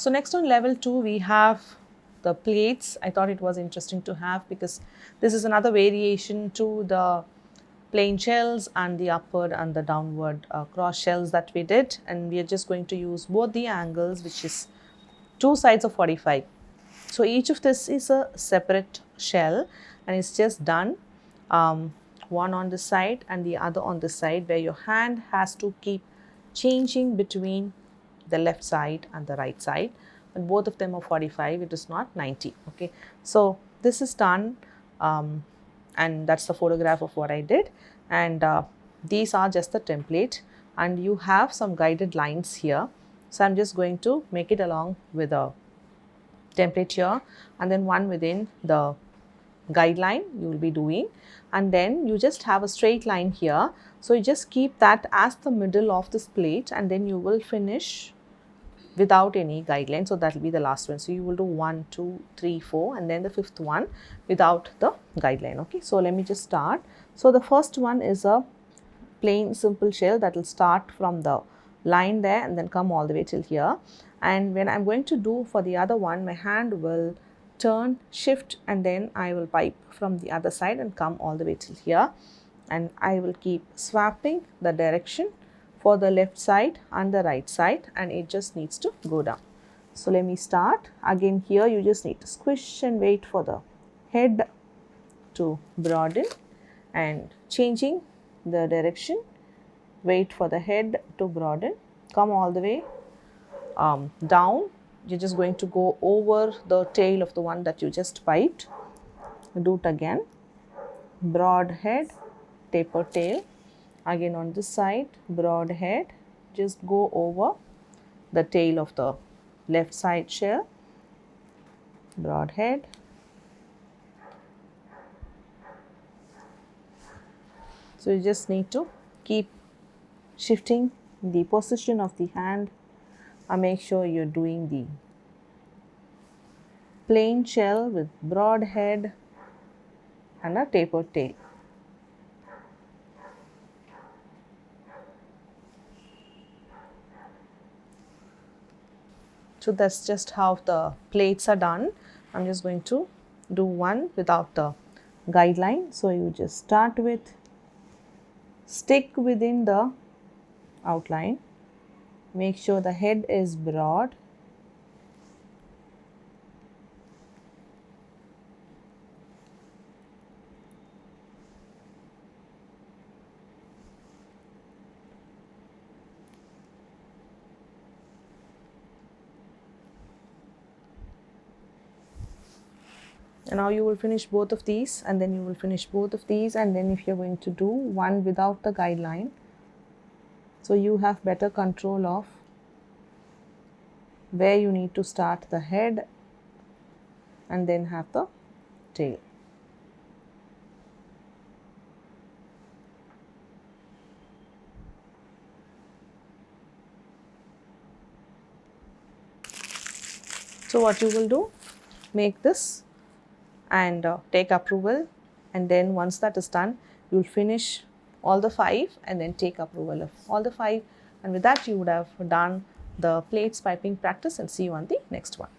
So next on level 2 we have the plaits. I thought it was interesting to have because this is another variation to the plain shells and the upward and the downward cross shells that we did, and we are just going to use both the angles, which is two sides of 45. So each of this is a separate shell and it's just done one on this side and the other on this side, where your hand has to keep changing between the left side and the right side, and both of them are 45, it is not 90. Okay, so this is done and that's the photograph of what I did, and these are just the template, and you have some guided lines here. So I'm just going to make it along with a template here, and then one within the guideline you will be doing, and then you just have a straight line here. So you just keep that as the middle of this plate, and then you will finish without any guideline. So that will be the last one. So you will do 1, 2, 3, 4, and then the fifth one without the guideline. Okay, so let me just start. So the first one is a plain simple shell that will start from the line there and then come all the way till here. And when I'm going to do for the other one, my hand will turn, shift, and then I will pipe from the other side and come all the way till here. And I will keep swapping the direction for the left side and the right side, and it just needs to go down. So let me start. Again here you just need to squish and wait for the head to broaden, and changing the direction, wait for the head to broaden, come all the way down. You're just going to go over the tail of the one that you just piped. Do it again, broad head, taper tail. Again on this side, broad head, just go over the tail of the left side shell, broad head. So you just need to keep shifting the position of the hand and make sure you're doing the plain shell with broad head and a tapered tail. So that's just how the plaits are done. I'm just going to do one without the guideline. So you just start with, stick within the outline, make sure the head is broad, and now you will finish both of these, and then you will finish both of these, and then if you're going to do one without the guideline, so you have better control of where you need to start the head and then have the tail. So what you will do, make this and take approval, and then once that is done, you will finish all the 5 and then take approval of all the 5, and with that you would have done the plaits piping practice, and see you on the next one.